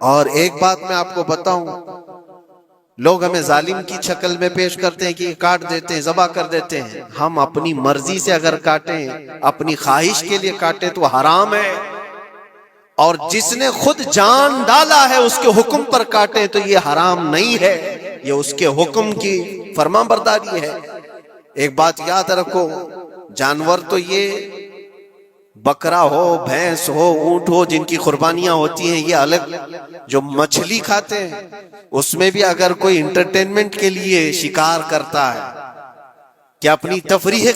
اور ایک بات میں آپ کو بتاؤں، لوگ ہمیں ظالم کی شکل میں پیش کرتے ہیں کہ کاٹ دیتے ہیں، ذبح کر دیتے ہیں. ہم اپنی مرضی سے اگر کاٹیں، اپنی خواہش کے لیے کاٹیں تو حرام ہے. اور جس نے خود جان ڈالا ہے اس کے حکم پر کاٹے تو یہ حرام نہیں ہے، یہ اس کے حکم کی فرمان برداری ہے. ایک بات یاد رکھو، جانور تو یہ بکرا ہو، بھینس ہو، اونٹ ہو، جن کی قربانیاں ہوتی ہیں یہ الگ. جو مچھلی کھاتے ہیں اس میں بھی اگر کوئی انٹرٹینمنٹ کے لیے شکار کرتا ہے کہ اپنی تفریح.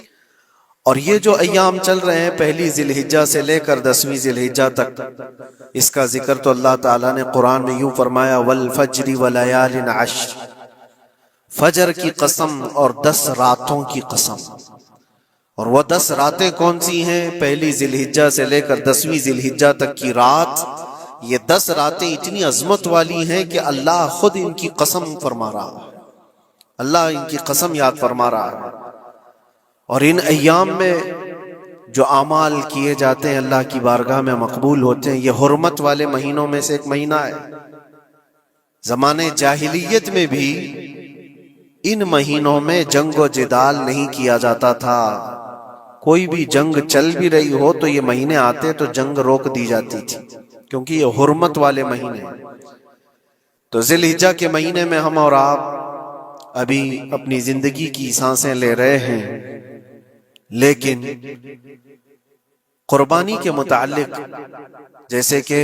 اور یہ جو ایام چل رہے ہیں پہلی ذی الحجہ سے لے کر 10ویں ذی الحجہ تک، اس کا ذکر تو اللہ تعالیٰ نے قرآن میں یوں فرمایا والفجر ولیال عشر، فجر کی قسم اور 10 راتوں کی قسم. اور وہ 10 راتیں کون سی ہیں؟ پہلی ذی الحجہ سے لے کر 10ویں ذی الحجہ تک کی رات. یہ 10 راتیں اتنی عظمت والی ہیں کہ اللہ خود ان کی قسم فرما رہا ہے، اللہ ان کی قسم یاد فرما رہا ہے. اور ان ایام میں جو اعمال کیے جاتے ہیں اللہ کی بارگاہ میں مقبول ہوتے ہیں. یہ حرمت والے مہینوں میں سے ایک مہینہ ہے. زمانے جاہلیت میں بھی ان مہینوں میں جنگ و جدال نہیں کیا جاتا تھا. کوئی بھی جنگ چل بھی رہی ہو تو یہ مہینے آتے تو جنگ روک دی جاتی تھی، کیونکہ یہ حرمت والے مہینے ہیں. تو ذی الحجہ کے مہینے میں ہم اور آپ ابھی اپنی زندگی کی سانسیں لے رہے ہیں، لیکن قربانی کے متعلق جیسے کہ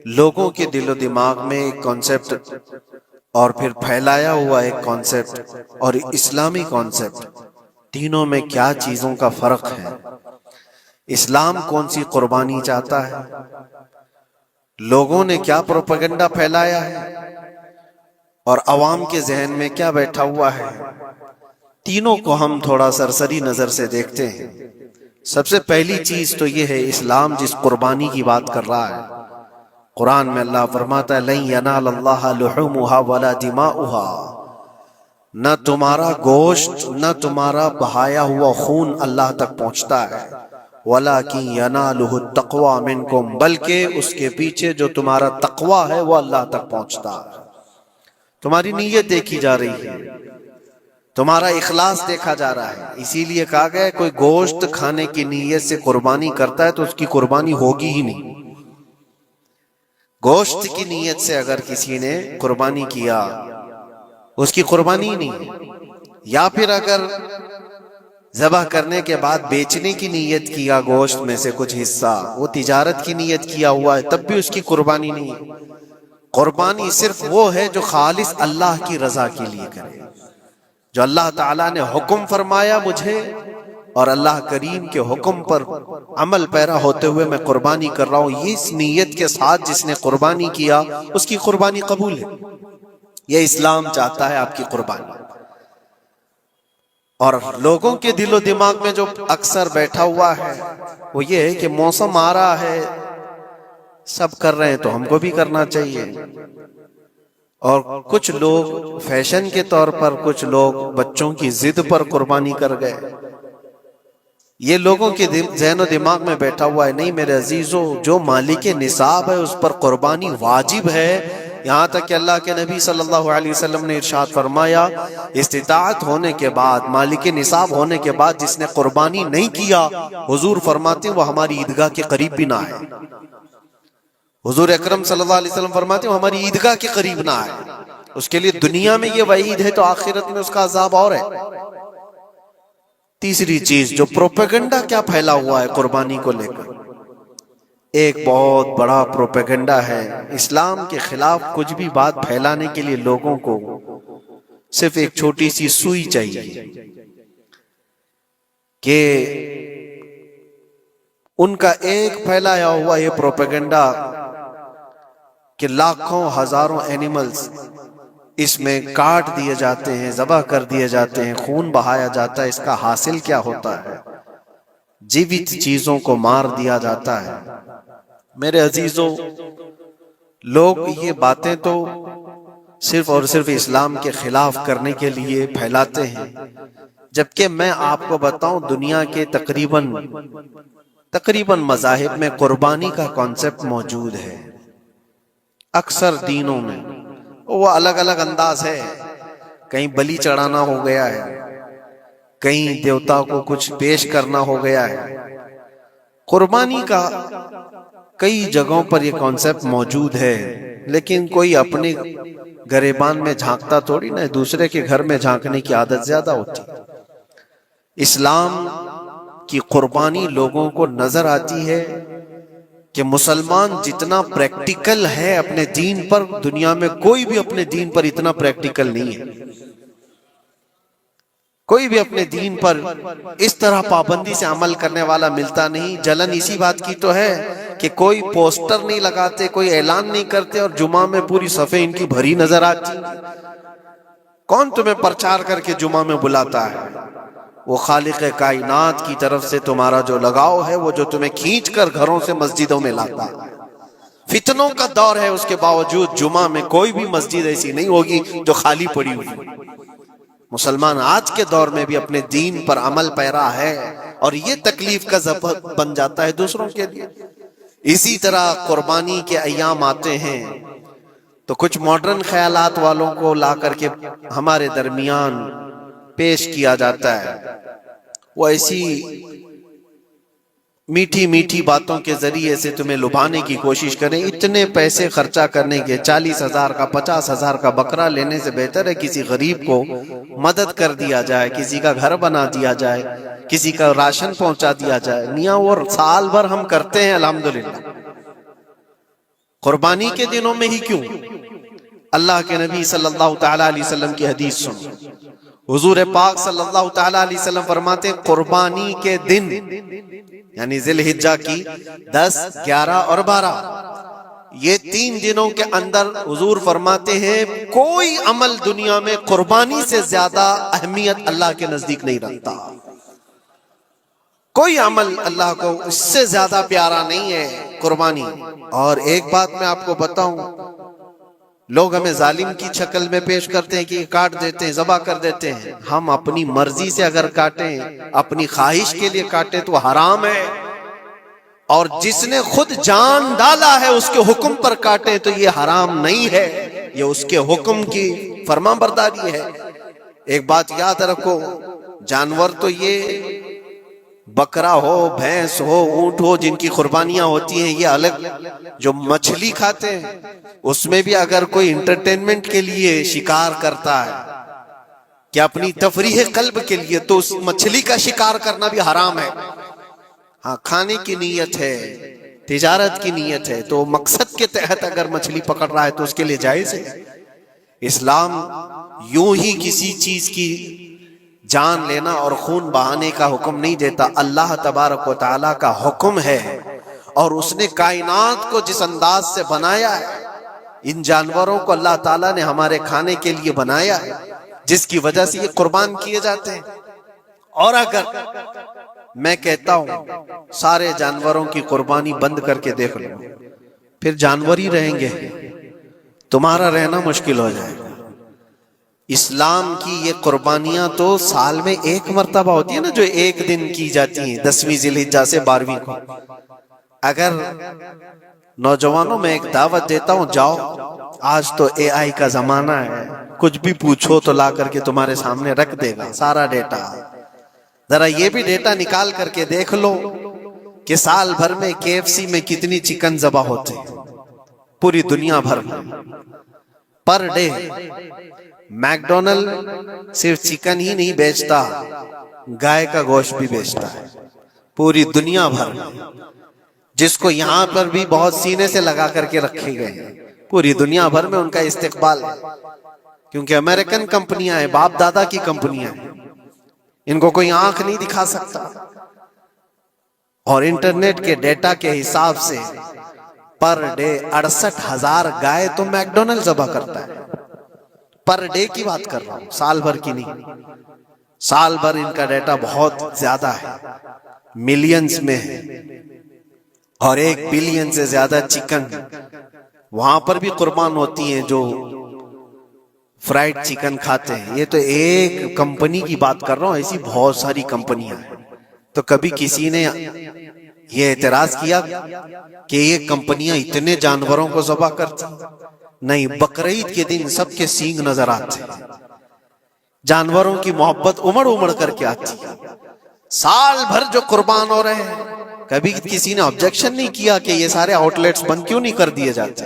لوگوں کے دل و دماغ میں ایک کانسیپٹ اور پھر پھیلایا ہوا ایک کانسیپٹ اور اسلامی کانسیپٹ، تینوں میں کیا چیزوں کا فرق ہے. اسلام کون سی قربانی چاہتا ہے، لوگوں نے کیا پروپیگنڈا پھیلایا ہے، اور عوام کے ذہن میں کیا بیٹھا ہوا ہے. تینوں کو ہم تھوڑا سرسری نظر سے دیکھتے ہیں. سب سے پہلی چیز تو یہ ہے اسلام جس قربانی کی بات کر رہا ہے. قرآن میں اللہ فرماتا ہے لن ینال اللہ لحومها ولا دماؤها، نہ تمہارا گوشت نہ تمہارا بہایا ہوا خون اللہ تک پہنچتا ہے، وَلَكِنْ يَنَالُهُ التَّقْوَى مِنْكُمْ، بلکہ اس کے پیچھے جو تمہارا تقوی ہے وہ اللہ تک پہنچتا ہے. تمہاری نیت دیکھی جا رہی ہے، تمہارا اخلاص دیکھا جا رہا ہے. اسی لیے کہا گیا ہے کوئی گوشت کھانے کی نیت سے قربانی کرتا ہے تو اس کی قربانی ہوگی ہی نہیں. گوشت کی نیت سے اگر کسی نے قربانی کیا اس کی قربانی نہیں ہے. یا پھر اگر ذبح کرنے کے بعد بیچنے کی نیت کیا گوشت میں سے کچھ حصہ، وہ تجارت کی نیت کیا ہوا ہے، تب بھی اس کی قربانی نہیں ہے. قربانی صرف وہ ہے جو خالص اللہ کی رضا کے لیے کرے، جو اللہ تعالیٰ نے حکم فرمایا مجھے اور اللہ کریم کے حکم پر عمل پیرا ہوتے ہوئے میں قربانی کر رہا ہوں، یہ اس نیت کے ساتھ جس نے قربانی کیا اس کی قربانی قبول ہے. یہ اسلام چاہتا ہے آپ کی قربانی. اور لوگوں کے دل و دماغ میں جو اکثر بیٹھا ہوا ہے وہ یہ ہے کہ موسم آ رہا ہے، سب کر رہے ہیں تو ہم کو بھی کرنا چاہیے. اور کچھ لوگ فیشن کے طور پر، کچھ لوگ بچوں کی ضد پر قربانی کر گئے. یہ لوگوں کے ذہن و دماغ میں بیٹھا ہوا ہے. نہیں میرے عزیزو، جو مالک نصاب ہے اس پر قربانی واجب ہے. یہاں تک کہ اللہ کے نبی صلی اللہ علیہ وسلم نے ارشاد فرمایا استطاعت ہونے کے بعد، مالک نصاب ہونے کے بعد جس نے قربانی نہیں کیا، حضور فرماتے ہیں وہ ہماری عیدگاہ کے قریب بھی نہ ہے. حضور اکرم صلی اللہ علیہ وسلم فرماتے ہیں وہ ہماری عیدگاہ کے قریب نہ ہے. اس کے لیے دنیا میں یہ وعید ہے تو آخرت میں اس کا عذاب اور ہے. تیسری چیز جو پروپیگنڈا کیا پھیلا ہوا ہے قربانی کو لے کر، ایک بہت بڑا پروپیگنڈا ہے. اسلام کے خلاف کچھ بھی بات پھیلانے کے لیے لوگوں کو صرف ایک چھوٹی سی سوئی چاہیے کہ ان کا ایک پھیلایا ہوا یہ پروپیگنڈا کہ لاکھوں ہزاروں اینیملز اس میں کاٹ دیے جاتے ہیں، ذبح کر دیے جاتے ہیں، خون بہایا جاتا ہے. اس کا حاصل کیا ہوتا ہے؟ جیوت چیزوں کو مار دیا جاتا ہے. میرے عزیزو، لوگ یہ باتیں تو صرف اور صرف اسلام کے خلاف کرنے کے لیے پھیلاتے ہیں، جبکہ میں آپ کو بتاؤں دنیا کے تقریباً مذاہب میں قربانی کا کانسیپٹ موجود ہے. اکثر دینوں میں وہ الگ الگ انداز ہے، کہیں بلی چڑھانا ہو گیا ہے، کہیں دیوتا کو کچھ پیش کرنا ہو گیا ہے۔ قربانی کا کئی جگہوں پر یہ کانسیپٹ موجود ہے، لیکن کوئی اپنے گریبان میں جھانکتا تھوڑی نہ، دوسرے کے گھر میں جھانکنے کی عادت زیادہ ہوتی۔ اسلام کی قربانی لوگوں کو نظر آتی ہے کہ مسلمان جتنا پریکٹیکل ہے اپنے دین پر، دنیا میں کوئی بھی اپنے دین پر اتنا پریکٹیکل نہیں ہے۔ کوئی بھی اپنے دین پر اس طرح پابندی سے عمل کرنے والا ملتا نہیں۔ جلن اسی بات کی تو ہے کہ کوئی پوسٹر نہیں لگاتے، کوئی اعلان نہیں کرتے، اور جمعہ میں پوری صفیں ان کی بھری نظر آتی۔ کون تمہیں پرچار کر کے جمعہ میں بلاتا ہے؟ وہ خالق کائنات کی طرف سے تمہارا جو لگاؤ ہے، وہ جو تمہیں کھینچ کر گھروں سے مسجدوں میں لاتا ہے۔ فتنوں کا دور ہے، اس کے باوجود جمعہ میں کوئی بھی مسجد ایسی نہیں ہوگی جو خالی پڑی ہوئی۔ مسلمان آج کے دور میں بھی اپنے دین پر عمل پیرا ہے، اور یہ تکلیف کا سبب بن جاتا ہے دوسروں کے لیے۔ اسی طرح قربانی کے ایام آتے ہیں تو کچھ ماڈرن خیالات والوں کو لا کر کے ہمارے درمیان پیش کیا جاتا ہے۔ وہ ایسی میٹھی میٹھی باتوں کے ذریعے سے تمہیں لبھانے کی کوشش کریں۔ اتنے پیسے خرچہ کرنے کے، 40,000 کا 50,000 کا بکرا لینے سے بہتر ہے کسی غریب کو مدد کر دیا جائے، کسی کا گھر بنا دیا جائے، کسی کا راشن پہنچا دیا جائے۔ میاں وہ سال بھر ہم کرتے ہیں الحمدللہ، قربانی کے دنوں میں ہی کیوں؟ اللہ کے نبی صلی اللہ تعالی علیہ وسلم کی حدیث سن۔ حضور پاک صلی اللہ تعالی علیہ وسلم فرماتے ہیں قربانی کے دن، یعنی ذی الحجہ کی 10، 11 اور 12، یہ 3 دنوں کے اندر حضور فرماتے ہیں کوئی عمل دنیا میں قربانی سے زیادہ اہمیت اللہ کے نزدیک نہیں رکھتا۔ کوئی عمل اللہ کو اس سے زیادہ پیارا نہیں ہے قربانی۔ اور ایک بات میں آپ کو بتاؤں، لوگ ہمیں ظالم کی شکل میں پیش کرتے ہیں کہ یہ کاٹ دیتے ہیں، ذبح کر دیتے ہیں۔ ہم اپنی مرضی سے اگر کاٹیں، اپنی خواہش کے لیے کاٹیں تو حرام ہے، اور جس نے خود جان ڈالا ہے اس کے حکم پر کاٹیں تو یہ حرام نہیں ہے، یہ اس کے حکم کی فرمان برداری ہے۔ ایک بات یاد رکھو، جانور تو یہ بکرا ہو، بھینس ہو، اونٹ ہو، جن کی قربانیاں ہوتی ہیں، یہ الگ۔ جو مچھلی کھاتے ہیں اس میں بھی اگر کوئی انٹرٹینمنٹ کے لیے شکار کرتا ہے کہ اپنی تفریح قلب کے لیے، تو اس مچھلی کا شکار کرنا بھی حرام ہے۔ ہاں، کھانے کی نیت ہے، تجارت کی نیت ہے، تو مقصد کے تحت اگر مچھلی پکڑ رہا ہے تو اس کے لیے جائز ہے۔ اسلام یوں ہی کسی چیز کی جان لینا اور خون بہانے کا حکم نہیں دیتا۔ اللہ تبارک و تعالیٰ کا حکم ہے، اور اس نے کائنات کو جس انداز سے بنایا ہے، ان جانوروں کو اللہ تعالیٰ نے ہمارے کھانے کے لیے بنایا ہے، جس کی وجہ سے یہ قربان کیے جاتے ہیں۔ اور اگر میں کہتا ہوں سارے جانوروں کی قربانی بند کر کے دیکھ لو، پھر جانور ہی رہیں گے، تمہارا رہنا مشکل ہو جائے گا۔ اسلام کی یہ قربانیاں تو سال میں ایک مرتبہ ہوتی ہے نا، جو ایک دن کی جاتی ہیں، 10ویں ذی الحجہ سے 12ویں کو۔ اگر نوجوانوں میں ایک دعوت دیتا ہوں، جاؤ، آج تو AI کا زمانہ ہے، کچھ بھی پوچھو تو لا کر کے تمہارے سامنے رکھ دے گا سارا ڈیٹا۔ ذرا یہ بھی ڈیٹا نکال کر کے دیکھ لو کہ سال بھر میں KFC میں کتنی چکن ذبح ہوتے ہیں، پوری دنیا بھر میں پر ڈے۔ میکڈونلڈ صرف چکن ہی نہیں بیچتا، گائے کا گوشت بھی بیچتا ہے پوری دنیا بھر میں، جس کو یہاں پر بھی بہت سینے سے لگا کر کے رکھے گئے ہیں۔ پوری دنیا بھر میں ان کا استقبال ہے، کیونکہ امریکن کمپنیاں ہیں، باپ دادا کی کمپنیاں ہیں، ان کو کوئی آنکھ نہیں دکھا سکتا۔ اور انٹرنیٹ کے ڈیٹا کے حساب سے پر ڈے 68,000 گائے تو میکڈونلڈ ذبح کرتا ہے۔ پر ڈے کی بات کر رہا ہوں، سال بھر کی نہیں۔ سال بھر ان کا ڈیٹا بہت زیادہ ہے، ملینز میں ہے، اور 1 بلین سے زیادہ چکن وہاں پر بھی قربان ہوتی ہیں جو فرائیڈ چکن کھاتے ہیں۔ یہ تو ایک کمپنی کی بات کر رہا ہوں، ایسی بہت ساری کمپنیاں ہیں۔ تو کبھی کسی نے یہ اعتراض کیا کہ یہ کمپنیاں اتنے جانوروں کو ذبح کرتی؟ نہیں، بقرعید کے دن سب کے سینگ نظر آتے، جانوروں کی محبت امڑ امڑ کر کے آتی، سال بھر جو قربان ہو رہے ہیں۔ کبھی کسی نے آبجیکشن نہیں کیا کہ یہ سارے آؤٹ لیٹس بند کیوں نہیں کر دیے جاتے،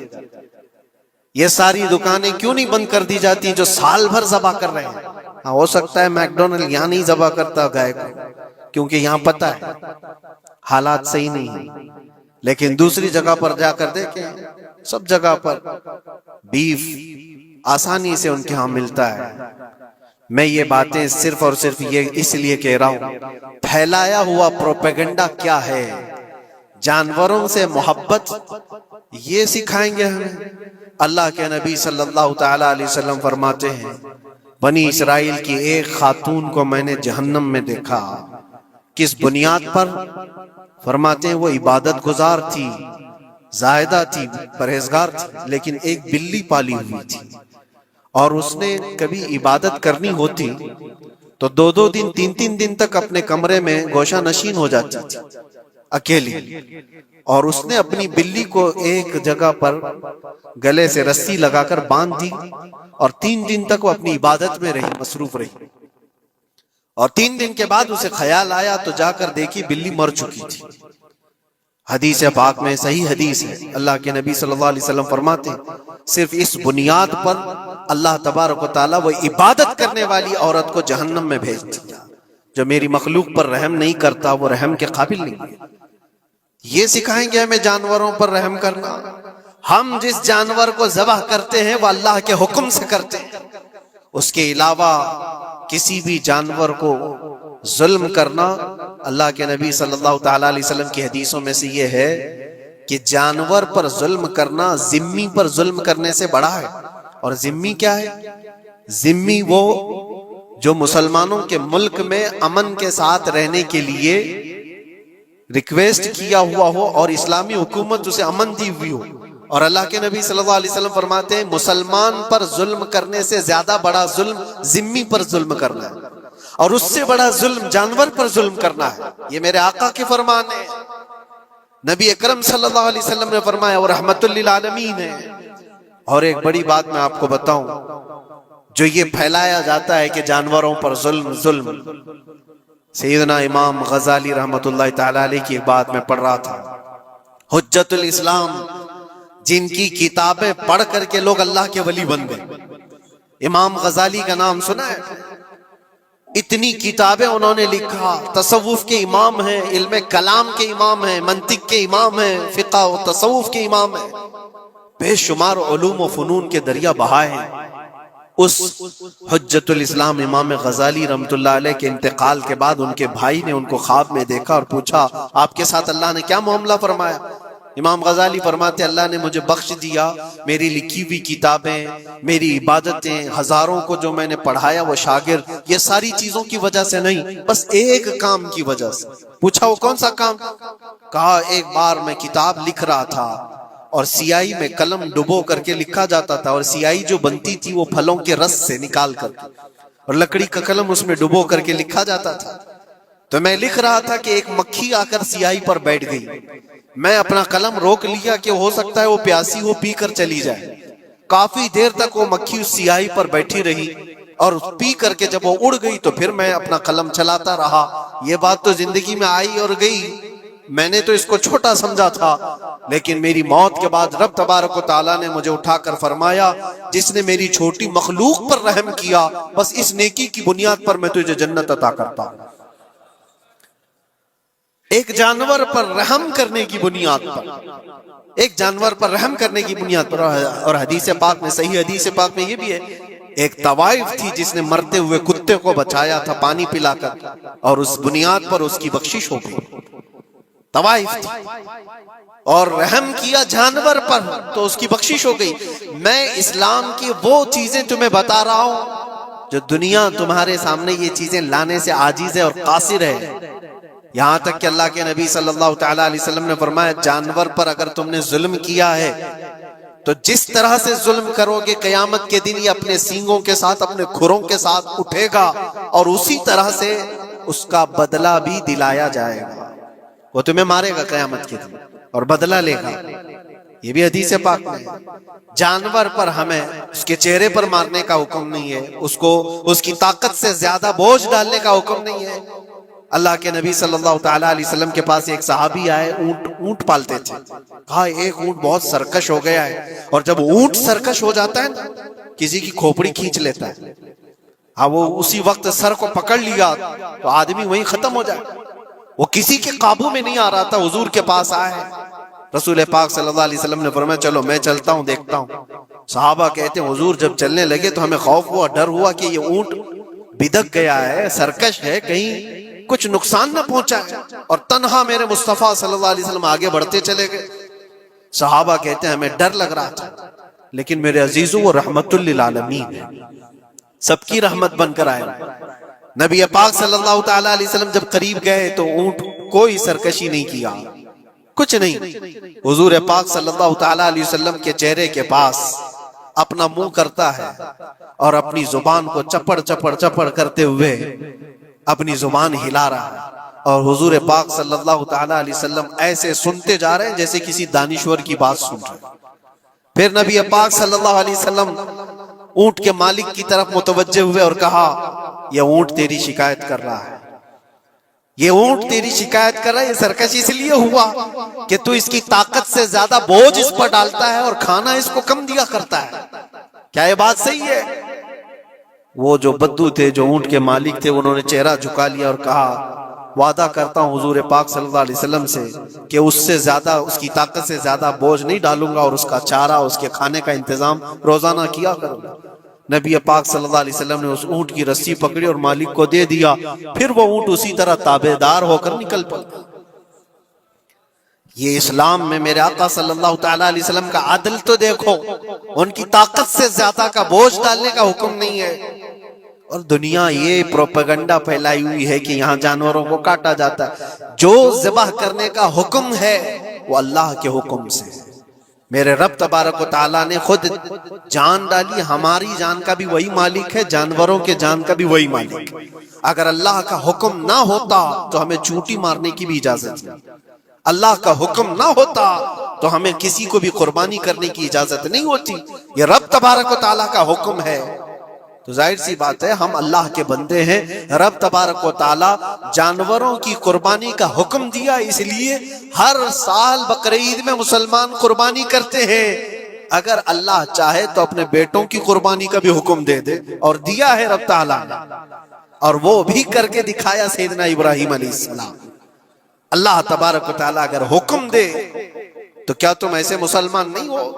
یہ ساری دکانیں کیوں نہیں بند کر دی جاتی جو سال بھر ذبح کر رہے ہیں۔ ہاں، ہو سکتا ہے میکڈونلڈ یہاں نہیں ذبح کرتا گائے کو، کیونکہ یہاں پتہ ہے حالات صحیح نہیں ہیں، لیکن دوسری جگہ پر جا کر دیکھیں، سب جگہ پر بیف آسانی سے ان کے ہاں ملتا ہے۔ میں یہ باتیں صرف اور صرف یہ اس لیے کہہ رہا ہوں، پھیلایا ہوا پروپیگنڈا کیا ہے؟ جانوروں سے محبت یہ سکھائیں گے ہمیں؟ اللہ کے نبی صلی اللہ تعالی علیہ وسلم فرماتے ہیں، بنی اسرائیل کی ایک خاتون کو میں نے جہنم میں دیکھا۔ کس بنیاد پر؟ فرماتے ہیں وہ عبادت گزار تھی، زاہدہ تھی، پرہیزگار تھی، لیکن ایک بلی پالی ہوئی تھی، اور اس نے کبھی عبادت کرنی ہوتی تو 2 دن 3 دن تک اپنے کمرے میں گوشہ نشین ہو جاتی تھی اکیلی، اور اس نے اپنی بلی کو ایک جگہ پر گلے سے رسی لگا کر باندھ دی، اور 3 دن تک وہ اپنی عبادت میں رہی، مصروف رہی، اور 3 دن کے بعد اسے خیال آیا تو جا کر دیکھی بلی مر چکی تھی۔ حدیث پاک میں، صحیح حدیث ہے، اللہ کے نبی صلی اللہ علیہ وسلم فرماتے ہیں صرف اس بنیاد پر اللہ تبارک و تعالیٰ وہ عبادت کرنے والی عورت کو جہنم میں بھیج دیا۔ جو میری مخلوق پر رحم نہیں کرتا وہ رحم کے قابل نہیں ہے۔ یہ سکھائیں گے ہمیں جانوروں پر رحم کرنا؟ ہم جس جانور کو ذبح کرتے ہیں وہ اللہ کے حکم سے کرتے ہیں، اس کے علاوہ کسی بھی جانور کو ظلم کرنا، اللہ کے نبی صلی اللہ تعالی علیہ وسلم کی حدیثوں میں سے یہ ہے کہ جانور پر ظلم کرنا ذمی پر ظلم کرنے سے بڑا ہے۔ اور ذمی کیا ہے؟ ذمی وہ جو مسلمانوں کے ملک میں امن کے ساتھ رہنے کے لیے ریکویسٹ کیا ہوا ہو اور اسلامی حکومت اسے امن دی ہوئی ہو، اور اللہ کے نبی صلی اللہ علیہ وسلم فرماتے ہیں مسلمان پر ظلم کرنے سے زیادہ بڑا ظلم ذمی پر ظلم کرنا ہے، اور اس سے بڑا ظلم جانور پر ظلم کرنا ہے۔ یہ میرے آقا کے فرمان ہے، نبی اکرم صلی اللہ علیہ وسلم نے فرمایا، وہ رحمت للعالمین ہے۔ اور ایک بڑی بات میں آپ کو بتاؤں، جو یہ پھیلایا جاتا ہے کہ جانوروں پر ظلم ظلم، سیدنا امام غزالی رحمت اللہ تعالی علیہ کی ایک بات میں پڑھ رہا تھا، حجت الاسلام، جن کی کتابیں پڑھ کر کے لوگ اللہ کے ولی بن گئے۔ امام غزالی کا نام سنا ہے؟ اتنی کتابیں انہوں نے لکھا، تصوف کے امام ہیں، علم کلام کے امام ہیں، منطق کے امام ہیں، فقہ و تصوف کے امام ہیں، بے شمار علوم و فنون کے دریا بہائے ہیں۔ اس حجت الاسلام امام غزالی رحمت اللہ علیہ کے انتقال کے بعد ان کے بھائی نے ان کو خواب میں دیکھا اور پوچھا، آپ کے ساتھ اللہ نے کیا معاملہ فرمایا؟ امام غزالی فرماتے اللہ نے مجھے بخش دیا، میری لکھی ہوئی کتابیں، میری عبادتیں، ہزاروں کو جو میں نے پڑھایا وہ شاگرد، یہ ساری چیزوں کی وجہ سے نہیں، بس ایک کام کی وجہ سے۔ پوچھا وہ کون سا کام؟ کہا ایک بار میں کتاب لکھ رہا تھا اور سیاہی میں قلم ڈبو کر کے لکھا جاتا تھا، اور سیاہی جو بنتی تھی وہ پھلوں کے رس سے نکال کر کے، اور لکڑی کا قلم اس میں ڈبو کر کے لکھا جاتا تھا۔ تو میں لکھ رہا تھا کہ ایک مکھی آ کر سیاہی پر بیٹھ گئی، میں اپنا قلم روک لیا کہ ہو سکتا ہے وہ پیاسی ہو، پی کر چلی جائے۔ کافی دیر تک وہ مکھی اس سیاہی پر بیٹھی رہی، اور پی کر کے جب وہ اڑ گئی تو پھر میں اپنا قلم چلاتا رہا۔ یہ بات تو زندگی میں آئی اور گئی، میں نے تو اس کو چھوٹا سمجھا تھا، لیکن میری موت کے بعد رب تبارک و تعالیٰ نے مجھے اٹھا کر فرمایا، جس نے میری چھوٹی مخلوق پر رحم کیا، بس اس نیکی کی بنیاد پر میں تجھے جنت عطا کرتا ہوں۔ ایک جانور پر رحم کرنے کی بنیاد پر، ایک جانور پر رحم کرنے کی بنیاد پر، اور حدیث پاک میں، صحیح حدیث پاک میں یہ بھی ہے، ایک طوائف تھی جس نے مرتے ہوئے کتے کو بچایا تھا پانی پلا کر، اور اس بنیاد پر اس کی بخشش ہو گئی۔ طوائف تھی اور رحم کیا جانور پر تو اس کی بخشش ہو گئی۔ میں اسلام کی وہ چیزیں تمہیں بتا رہا ہوں جو دنیا تمہارے سامنے یہ چیزیں لانے سے عاجز ہے اور قاصر ہے، یہاں تک کہ اللہ کے نبی صلی اللہ تعالی علیہ وسلم نے فرمایا جانور پر اگر تم نے ظلم کیا ہے تو جس طرح سے ظلم کرو گے قیامت کے دن یہ اپنے سینگوں کے ساتھ، اپنے کھروں کے ساتھ اٹھے گا، اور اسی طرح سے اس کا بدلہ بھی دلایا جائے گا۔ وہ تمہیں مارے گا قیامت کے دن اور بدلہ لے گا. یہ بھی حدیث پاک میں ہے. جانور پر ہمیں اس کے چہرے پر مارنے کا حکم نہیں ہے، اس کو اس کی طاقت سے زیادہ بوجھ ڈالنے کا حکم نہیں ہے. اللہ کے نبی صلی اللہ تعالیٰ علیہ وسلم کے پاس ایک صحابی آئے، اونٹ پالتے تھے. کہا ایک اونٹ بہت سرکش ہو گیا ہے، اور جب اونٹ سرکش ہو جاتا ہے نا، کسی کی کھوپڑی کھینچ لیتا ہے، ہاں وہ اسی وقت سر کو پکڑ لیا تو آدمی وہیں ختم ہو جائے. وہ کسی کے قابو میں نہیں آ رہا تھا، حضور کے پاس آئے. رسول پاک صلی اللہ علیہ وسلم نے فرمایا چلو میں چلتا ہوں، دیکھتا ہوں. صحابہ کہتے ہیں حضور جب چلنے لگے تو ہمیں خوف ہوا، ڈر ہوا کہ یہ اونٹ بدک گیا ہے، سرکش ہے، کہیں کچھ نقصان نہ پہنچا ہے. اور تنہا میرے مصطفیٰ صلی اللہ علیہ وسلم آگے بڑھتے چلے گئے. صحابہ کہتے ہیں ہمیں ڈر لگ رہا تھا، لیکن میرے عزیزوں وہ رحمت للعالمین ہے، سب کی رحمت بن کر آئے. نبی پاک صلی اللہ تعالیٰ علیہ وسلم جب قریب گئے تو اونٹ کوئی سرکشی نہیں کیا، کچھ نہیں. حضور پاک صلی اللہ تعالیٰ علیہ وسلم کے چہرے کے پاس اپنا منہ کرتا ہے اور اپنی زبان کو چپڑ چپڑ چپڑ کرتے ہوئے اپنی زبان ہلا رہا ہے. اور حضور پاک صلی اللہ تعالیٰ علیہ وسلم ایسے سنتے جا رہے ہیں جیسے کسی دانشور کی بات سن رہے ہیں. پھر نبی پاک صلی اللہ علیہ وسلم اونٹ کے مالک کی طرف متوجہ ہوئے اور کہا یہ اونٹ تیری شکایت کر رہا ہے، یہ اونٹ تیری شکایت کر رہا ہے. یہ سرکش اس لیے ہوا کہ تو اس کی طاقت سے زیادہ بوجھ اس پر ڈالتا ہے اور کھانا اس کو کم دیا کرتا ہے. کیا یہ بات صحیح ہے؟ وہ جو بدو تھے، جو اونٹ کے مالک تھے، انہوں نے چہرہ جھکا لیا اور کہا وعدہ کرتا ہوں حضور پاک صلی اللہ علیہ وسلم سے کہ اس سے زیادہ، اس کی طاقت سے زیادہ بوجھ نہیں ڈالوں گا اور اس کا چارہ، اس کے کھانے کا انتظام روزانہ کیا کروں گا. نبی پاک صلی اللہ علیہ وسلم نے اس اونٹ کی رسی پکڑی اور مالک کو دے دیا. پھر وہ اونٹ اسی طرح تابعدار ہو کر نکل پڑا. یہ اسلام میں میرے آقا صلی اللہ تعالیٰ علیہ وسلم کا عدل تو دیکھو، ان کی طاقت سے زیادہ کا بوجھ ڈالنے کا حکم نہیں ہے. اور دنیا یہ پروپیگنڈا پھیلائی ہوئی ہے کہ یہاں جانوروں کو کاٹا جاتا ہے. جو ذبح کرنے کا حکم ہے وہ اللہ کے حکم سے. میرے رب تبارک و تعالیٰ نے خود جان ڈالی، ہماری جان کا بھی وہی مالک ہے، جانوروں کے جان کا بھی وہی مالک. اگر اللہ کا حکم نہ ہوتا تو ہمیں چونٹی مارنے کی بھی اجازت نہیں. اللہ کا حکم نہ ہوتا تو ہمیں کسی کو بھی قربانی کرنے کی اجازت نہیں ہوتی. یہ رب تبارک و تعالیٰ کا حکم ہے. تو ظاہر سی بات ہے ہم اللہ کے بندے ہیں. رب تبارک و تعالیٰ جانوروں کی قربانی کا حکم دیا، اس لیے ہر سال بقرعید میں مسلمان قربانی کرتے ہیں. اگر اللہ چاہے تو اپنے بیٹوں کی قربانی کا بھی حکم دے دے، اور دیا ہے رب تعالیٰ نے، اور وہ بھی کر کے دکھایا سیدنا ابراہیم علیہ السلام. اللہ تبارک و تعالیٰ اگر حکم دے تو کیا تم ایسے مسلمان نہیں ہو؟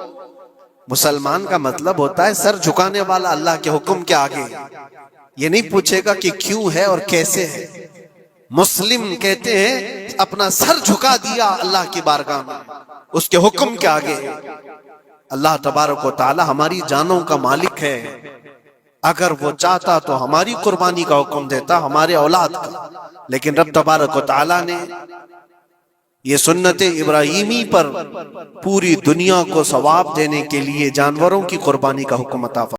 مسلمان کا مطلب ہوتا ہے سر جھکانے والا اللہ کے حکم کے آگے. یہ نہیں پوچھے گا کہ کیوں ہے اور کیسے ہے. مسلم کہتے ہیں اپنا سر جھکا دیا اللہ کی بارگاہ میں، اس کے حکم کے آگے. اللہ تبارک و تعالی ہماری جانوں کا مالک ہے. اگر وہ چاہتا تو ہماری قربانی کا حکم دیتا، ہمارے اولاد کا. لیکن رب تبارک و تعالی نے یہ سنت ابراہیمی پر پوری دنیا کو ثواب دینے کے لیے جانوروں کی قربانی کا حکم عطا فرمایا.